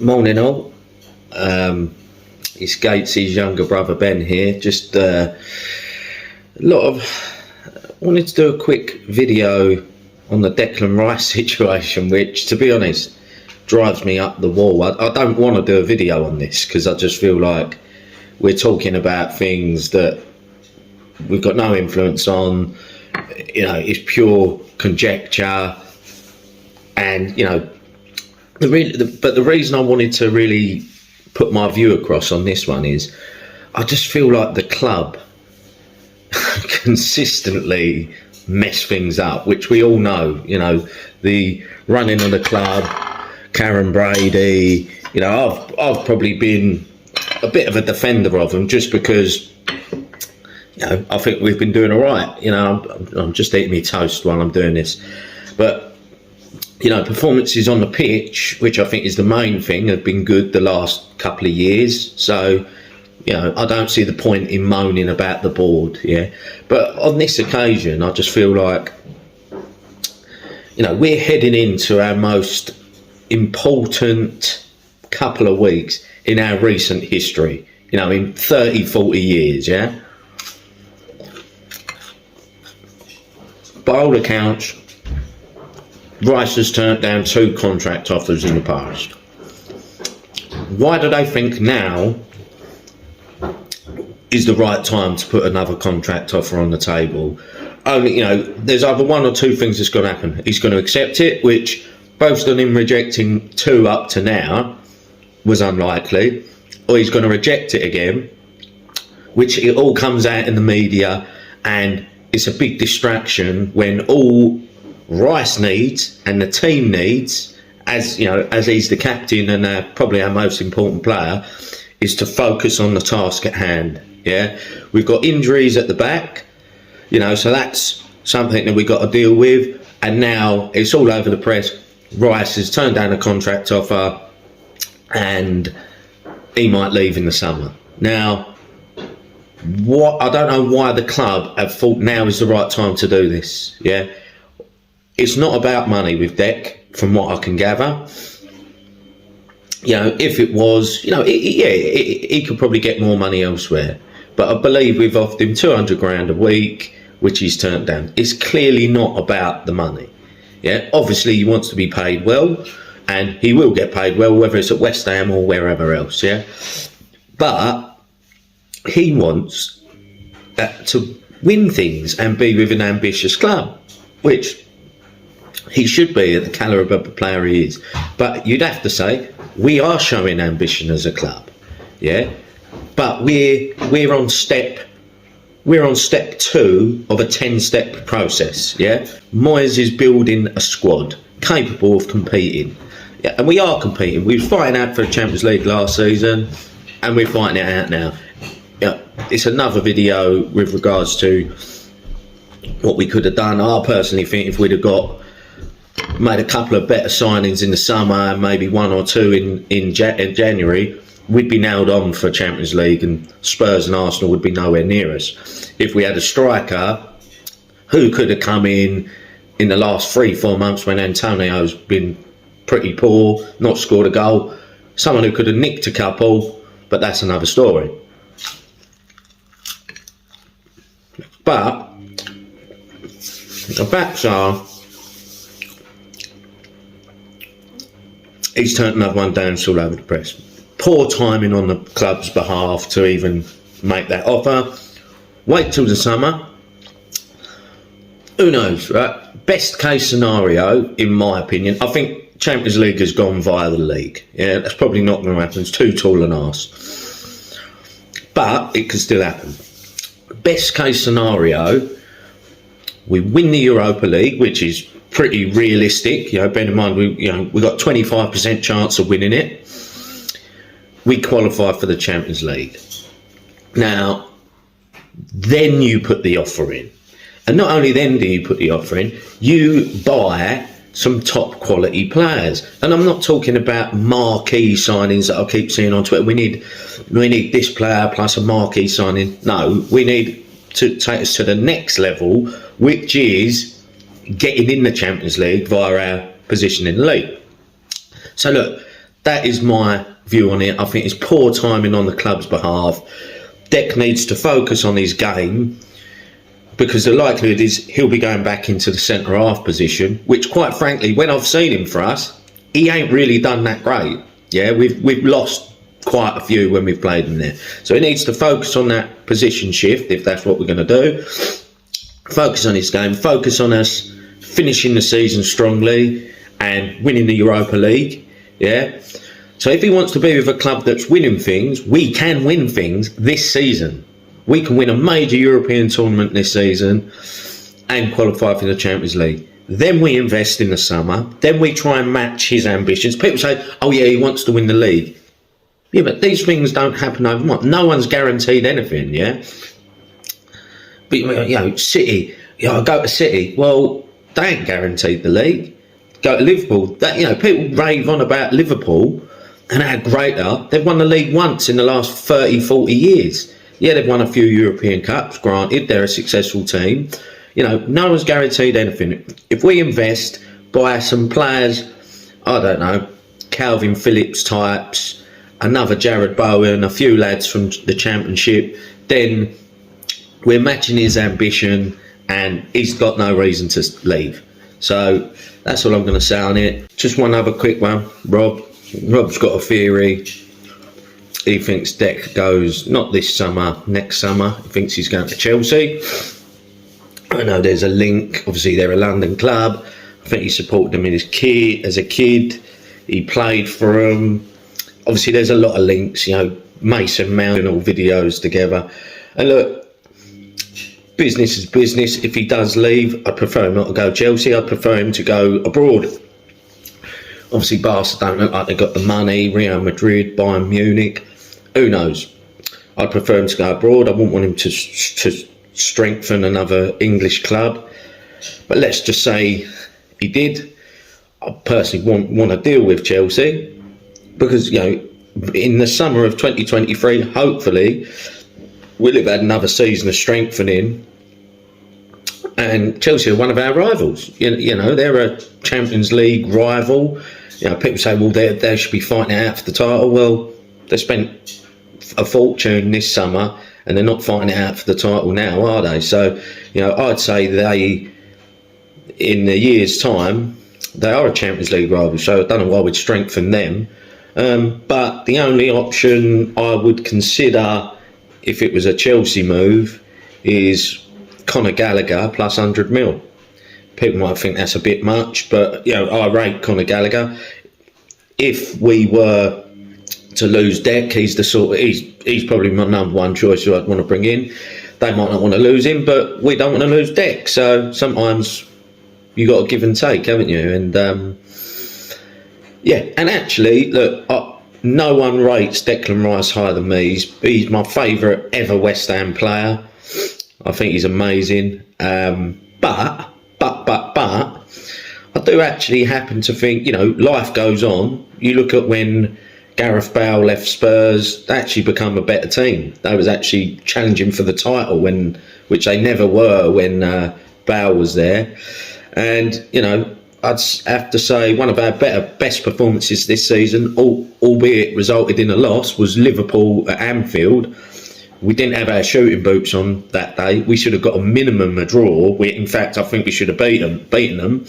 Morning all. It's Gates's younger brother Ben here. Just wanted to do a quick video on the Declan Rice situation, which, to be honest, drives me up the wall. I don't want to do a video on this because I just feel like we're talking about things that we've got no influence on. You know, it's pure conjecture, and you know. But the reason I wanted to really put my view across on this one is I just feel like the club consistently mess things up, which we all know. You know, the running of the club, Karen Brady. You know, I've probably been a bit of a defender of them just because, you know, I think we've been doing all right. You know, I'm just eating my toast while I'm doing this, but. You know, performances on the pitch, which I think is the main thing, have been good the last couple of years. So, you know, I don't see the point in moaning about the board, yeah. But on this occasion, I just feel like, you know, we're heading into our most important couple of weeks in our recent history, you know, in 30, 40 years, yeah. By all accounts, Rice has turned down 2 contract offers in the past. Why do they think now is the right time to put another contract offer on the table? Only, you know, there's either one or two things that's going to happen. He's going to accept it, which, based on him rejecting 2 up to now, was unlikely, or he's going to reject it again, which it all comes out in the media, and it's a big distraction when all Rice needs and the team needs, as you know, as he's the captain and probably our most important player, is to focus on the task at hand. Yeah, we've got injuries at the back, you know, so that's something that we've got to deal with. And now it's all over the press. Rice has turned down a contract offer, and he might leave in the summer. Now, I don't know why the club have thought now is the right time to do this. Yeah. It's not about money with Dec, from what I can gather. You know, if it was, you know, he could probably get more money elsewhere. But I believe we've offered him 200 grand a week, which he's turned down. It's clearly not about the money. Yeah, obviously he wants to be paid well, and he will get paid well, whether it's at West Ham or wherever else. Yeah, but he wants to win things and be with an ambitious club, which he should be at the calibre of the player he is. But you'd have to say we are showing ambition as a club, yeah. But we're on step 2 of a 10-step process, yeah. Moyes is building a squad capable of competing, yeah, and we are competing. We were fighting out for the Champions League last season, and we're fighting it out now. Yeah, it's another video with regards to what we could have done. I personally think if we'd have made a couple of better signings in the summer and maybe 1 or 2 in January, we'd be nailed on for Champions League, and Spurs and Arsenal would be nowhere near us. If we had a striker who could have come in the last 3-4 months when Antonio's been pretty poor, not scored a goal, someone who could have nicked a couple, but that's another story. But the facts are, he's turned another one down. It's all over the press. Poor timing on the club's behalf to even make that offer. Wait till the summer. Who knows, right? Best case scenario, in my opinion, I think Champions League has gone via the league. Yeah, that's probably not going to happen. It's too tall an arse. But it could still happen. Best case scenario, we win the Europa League, which is pretty realistic. You know, bear in mind we got 25% chance of winning it. We qualify for the Champions League. Now, then you put the offer in, and not only then do you put the offer in, you buy some top quality players. And I'm not talking about marquee signings that I keep seeing on Twitter. We need this player plus a marquee signing. No, we need to take us to the next level, which is getting in the Champions League via our position in the league. So look, that is my view on it. I think it's poor timing on the club's behalf. Dec needs to focus on his game, because the likelihood is he'll be going back into the centre-half position, which, quite frankly, when I've seen him for us, he ain't really done that great. Yeah, we've lost quite a few when we've played him there. So he needs to focus on that position shift, if that's what we're going to do. Focus on his game, focus on us finishing the season strongly and winning the Europa League. Yeah. So if he wants to be with a club that's winning things, we can win things this season. We can win a major European tournament this season and qualify for the Champions League. Then we invest in the summer. Then we try and match his ambitions. People say, oh yeah, he wants to win the league. Yeah, but these things don't happen overnight. No one's guaranteed anything, yeah? But, you know, City, I go to City. Well, they ain't guaranteed the league. Go to Liverpool. That, you know, people rave on about Liverpool and how great they are. They've won the league once in the last 30, 40 years. Yeah, they've won a few European Cups, granted. They're a successful team. You know, no one's guaranteed anything. If we invest, buy some players, I don't know, Calvin Phillips types, another Jared Bowen, a few lads from the Championship, then we're matching his ambition and he's got no reason to leave. So that's all I'm going to say on it. Just one other quick one. Rob's got a theory. He thinks Dec goes not this summer, next summer. He thinks he's going to Chelsea. I know there's a link. Obviously, they're a London club. I think he supported them as a kid. He played for them. Obviously, there's a lot of links. You know, Mason Mount all videos together. And look, business is business. If he does leave, I'd prefer him not to go Chelsea. I'd prefer him to go abroad. Obviously, Barca don't look like they've got the money. Real Madrid, Bayern Munich. Who knows? I'd prefer him to go abroad. I wouldn't want him to strengthen another English club. But let's just say he did. I personally want to deal with Chelsea because, you know, in the summer of 2023, hopefully, we'll have had another season of strengthening. And Chelsea are one of our rivals. You know, they're a Champions League rival. You know, people say, well, they should be fighting it out for the title. Well, they spent a fortune this summer and they're not fighting it out for the title now, are they? So, you know, I'd say they, in a year's time, they are a Champions League rival. So I don't know why we'd strengthen them. But the only option I would consider if it was a Chelsea move is Conor Gallagher plus 100 mil. People might think that's a bit much, but, you know, I rate Conor Gallagher. If we were to lose Dec, he's probably my number one choice who I'd want to bring in. They might not want to lose him, but we don't want to lose Dec. So sometimes you got to give and take, haven't you? And yeah, and actually, look, no one rates Declan Rice higher than me. He's my favourite ever West Ham player. I think he's amazing. But I do actually happen to think, you know, life goes on. You look at when Gareth Bale left Spurs, they actually become a better team. They was actually challenging for the title, which they never were when Bale was there. And, you know, I'd have to say one of our best performances this season, albeit resulted in a loss, was Liverpool at Anfield. We didn't have our shooting boots on that day. We should have got a minimum a draw. In fact, I think we should have beaten them.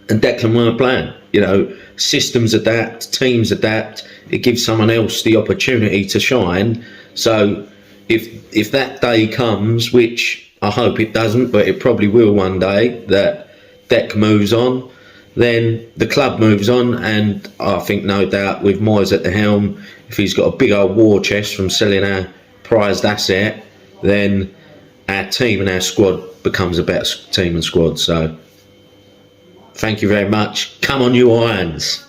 And Declan weren't playing. You know, systems adapt, teams adapt. It gives someone else the opportunity to shine. So if that day comes, which I hope it doesn't, but it probably will one day, that Dec moves on, then the club moves on. And I think no doubt with Moyes at the helm, if he's got a big old war chest from selling our prized asset, then our team and our squad becomes a better team and squad. So thank you very much. Come on, you Irons.